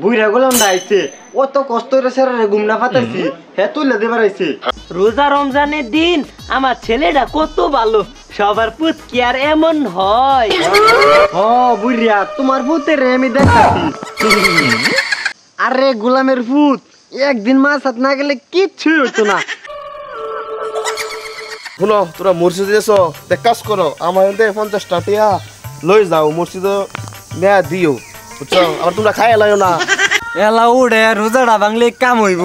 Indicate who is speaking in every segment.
Speaker 1: বুইরা গোলাম দাইছে অত কষ্ট করে সারা ঘুম না পাতাইছি হে তুলে দেবার আইছে।
Speaker 2: রোজা রমজানের দিন আমার ছেলেটা কত ভালো, সবার পুত কি আর এমন হয়?
Speaker 1: ও বুইরা তোমার পুতের আমি দেখাচ্ছি। আরে গোলামের পুত একদিন মাছ হাত না গেলে কিচ্ছুই হতো না।
Speaker 3: শুনো তোরা মসজিদে এসো দেখ কাজ করো আমার 50 টাকা লই যাও মসজিদে নেয়া দিও বুঝছো, আবার তোমরা খাই এলাইও না।
Speaker 1: এলা উড়ে রোজাটা ভাঙলে কাম হইব।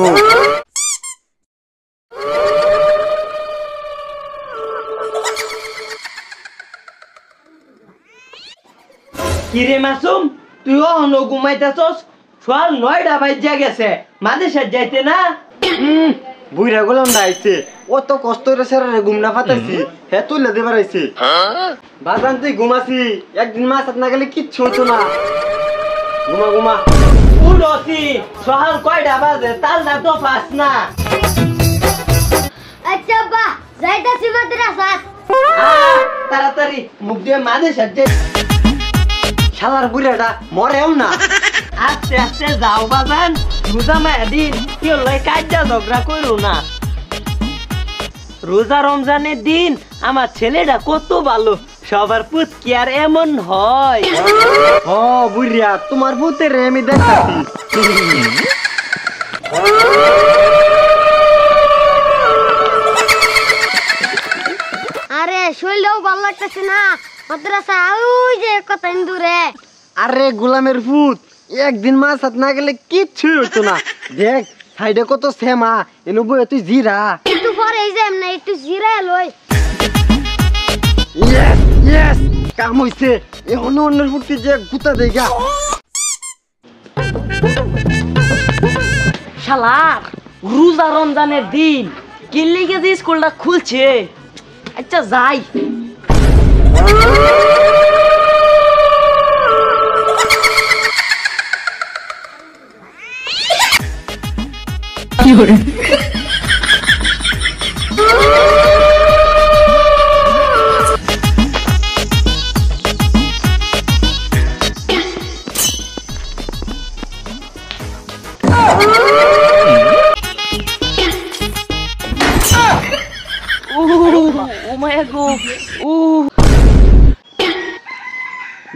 Speaker 2: কিরে মাসুম, তুই অহনো ঘুমাইতেছস? সোয়াল 9টা বাজে গেছে, মাদ্রাসায় যাইতে না?
Speaker 1: বুইরা গোলাম দাইছে অত কষ্ট করে সারা ঘুম না পাতাইছি হে তুলে দেবার আইছে। বাজান তুই ঘুমাছি একদিন মাছ হাত না গেলে কিচ্ছু হতো না। ঘুমা ঘুমা।
Speaker 2: উড়তি সোহাল কয়টা বাজে তাল না তো পাস না।
Speaker 4: আচ্ছা বা যাইতাছি মাদ্রাসা।
Speaker 2: তাড়াতাড়ি মুখ দিয়ে মাদ্রাসায় যাই।
Speaker 1: শালার বুইরাটা মরেও না।
Speaker 2: আস্তে আস্তে যাও বাজান, রোজা মায়াদিন কেউ লয় কাজটা ঝগড়া করো না। রোজা রমজানের দিন আমার ছেলেটা কত ভালো, সবার পুত কি আর এমন হয়?
Speaker 1: ও বুইরা তোমার পুতের আমি দেখাচ্ছি।
Speaker 4: আরে শরীরটাও ভালো লাগতেছে না, মাদ্রাসা ওই যে কত দূরে।
Speaker 1: আরে গোলামের পুত একদিন মাছ হাত না গেলে কিচ্ছুই হতো না। দেখ সাইডে কত সেমা এনে বই তুই জিরা।
Speaker 4: একটু পরে এই যে এমনি একটু জিরা লই।
Speaker 1: ইয়েস ইয়েস কাম হইছে। এখন অন্যের ফুটতে যে গুতা দেগা।
Speaker 2: শালার রোজা রমজানের দিন কি লিগে যে স্কুলটা খুলছে। আচ্ছা যাই। কি হরে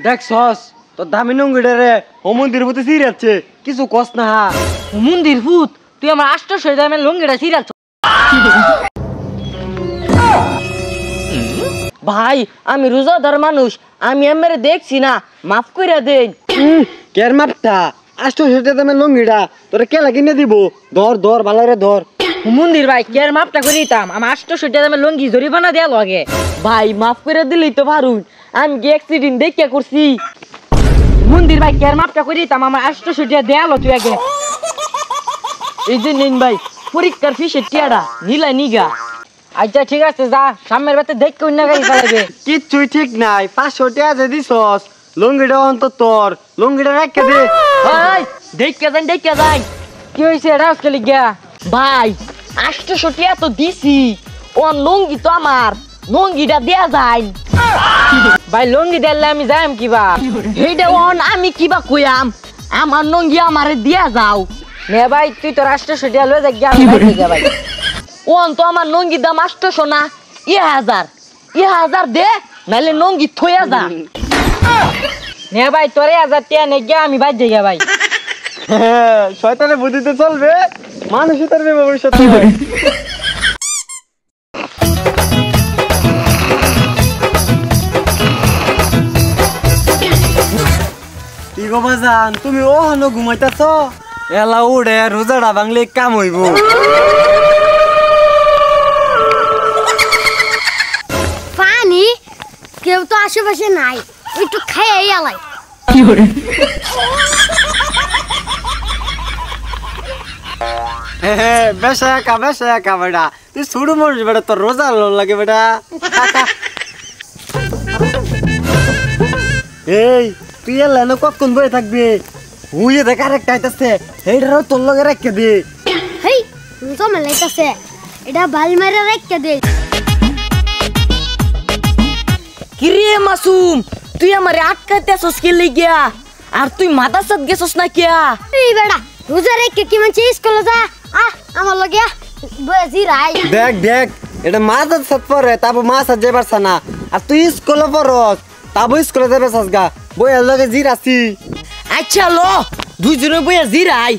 Speaker 1: দেখ সস তো দামি নঙ্গিটা রে মন্দির প্রতি সিরাচ্ছে কিছু কস না।
Speaker 2: মন্দির ভূত তুই আমার 800 দামের লঙ্গিটা ছিড়াচ্ছ। ভাই আমি রোজাদার মানুষ, আমি এমরে দেখছি না, মাফ কইরা দেন।
Speaker 1: কের মাপটা 800 দামের লঙ্গিটা তোরা কে লাগিয়ে দিব। ধর ধর ভালো রে ধর।
Speaker 2: মন্দির ভাই কের মাপটা করে দিতাম, আমার 800 দামের লঙ্গি জরিমানা দেয়া লাগে। ভাই মাফ করে দিলেই তো পারুন, আমি কি অ্যাক্সিডেন্ট দেখে করছি। মন্দির ভাই কের মাপটা করে দিতাম, আমার 800 টাকা দেয়ালো তুই আগে। এই যে নিন ভাই পরীক্ষার ফিসের টিয়াটা নিলাই নিগা। আচ্ছা ঠিক আছে যা, সামনের বাতে দেখ কই না গাড়ি চালাবে।
Speaker 1: কিচ্ছুই ঠিক নাই। 500 টাকা যে দিছস লঙ্গিটা অন্তত তোর লঙ্গিটা রেখে দে।
Speaker 2: ভাই দেখে যাই কি হয়েছে এটা আজকে লিগা। ভাই 800 টাকা তো দিছি, ও লঙ্গি তো আমার, লঙ্গিটা দেয়া যায়। ভাই লঙ্গি দিলে আমি যাইম কিবা, এইটা অন আমি কিবা কইয়াম, আমার লঙ্গি আমারে দিয়া যাও নে। ভাই তুই তো 800 টাকা লয়ে যা গিয়া ভাই। ওন তো আমার লঙ্গির দাম 800 না 1000 দে, নাইলে লঙ্গি থইয়া যা নে। ভাই তোরে 1000 টাকা নে গিয়া আমি বাদ যাই ভাই।
Speaker 1: শয়তানের বুদ্ধিতে চলবে, মানুষই তার ভবিষ্যৎ। কি গো বাজান তুমি ওহনো ঘুমাইতাছ? এলা উড়ে রোজাটা ভাঙলে কাম হইব।
Speaker 4: পানি কেউ তো আশেপাশে নাই, একটু খেয়ে এলাই।
Speaker 1: বেশ একা বেটা, তুই শুরু মরিস বেটা, তোর রোজা লাগে বেটা। এই তুই এলেন কতক্ষণ বয়ে থাকবি? হুইয়ে দেখ আরেকটা আইতাছে, এইটারও তোর লগে রেখে দে।
Speaker 4: হেই রোজা মেলাইতাছে, এটা বাল মেরে রেখে দে।
Speaker 2: কিরে মাসুম তুই আমারে আটকাইতেছস কি লিগা? আর তুই মাদ্রাসাত গেছস না কিয়া?
Speaker 4: এই বেড়া রোজা রেখে কি মানছে স্কুলে যা আমার লগে বজি রাই
Speaker 1: দেখ দেখ এটা মাছ সাত পরে তারপর মাছ আর যাবার না আর তুই স্কুলে পড়স তারপর স্কুলে যাবে গা বইয়ের লগে জির আছি।
Speaker 2: আচ্ছা ল দুইজনে বইয়া জিরাই।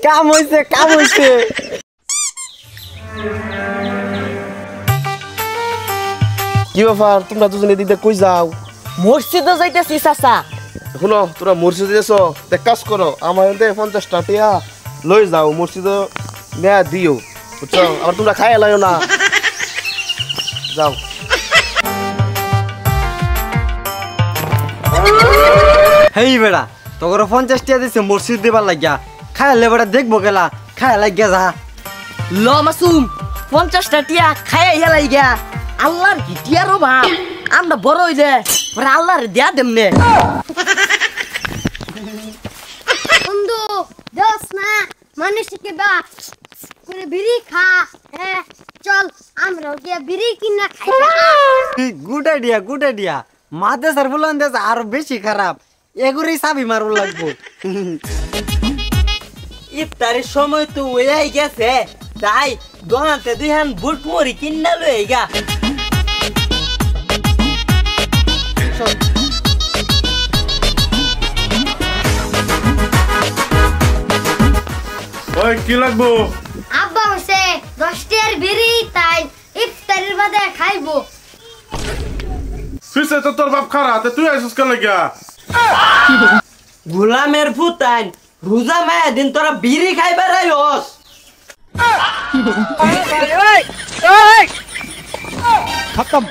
Speaker 1: কাম হইছে কাম হইছে।
Speaker 3: কি ব্যাপার তোমরা দুজনে দিতে কই যাও?
Speaker 2: মসজিদে যাইতেছি চাচা।
Speaker 3: শুনো তোরা মসজিদে যাচ্ছ এক কাজ করো আমার 50 টাকা লই যাও মসজিদে নেয়া দিও বুঝছো আবার তোমরা খাই লাইও না যাও।
Speaker 1: হেই বেড়া তোর 50 টাকা দিছে মসজিদ দেবার লাগিয়া খাইলে বেড়া দেখবো গেলা খাই লাগিয়া যা।
Speaker 2: ল মাসুম 50টা টিয়া খাইয়া হেলাই গিয়া। আল্লাহর কি টিয়ার অভাব, আমরা বড় হই যে পরে আল্লাহর দেয়া দেমনে।
Speaker 4: বন্ধু দোস না মানুষকে বা করে বিড়ি খা হ্যাঁ চল আমরা গিয়ে বিড়ি কিনা খাই।
Speaker 1: গুড আইডিয়া মাদে স্যার বললেন দেশ আরো বেশি খারাপ এগুলোই চাবি মারু লাগবো।
Speaker 2: ইফতারের সময় তো ওই গেছে তাই দোকানতে দুইহান বুট মরি কিনা লই গা।
Speaker 5: ওই কি লাগবো?
Speaker 4: আব্বা হইছে 10 টাকার বিড়ি তাই ইফতারের বাদে খাইবো।
Speaker 5: ফিসে তো তোর বাপ খারা তে তুই আইছিস কেন লাগিয়া?
Speaker 2: গোলামের ফুতান রোজা মায়া দিন তোরা বিড়ি খাইবার আইস।
Speaker 1: খতম।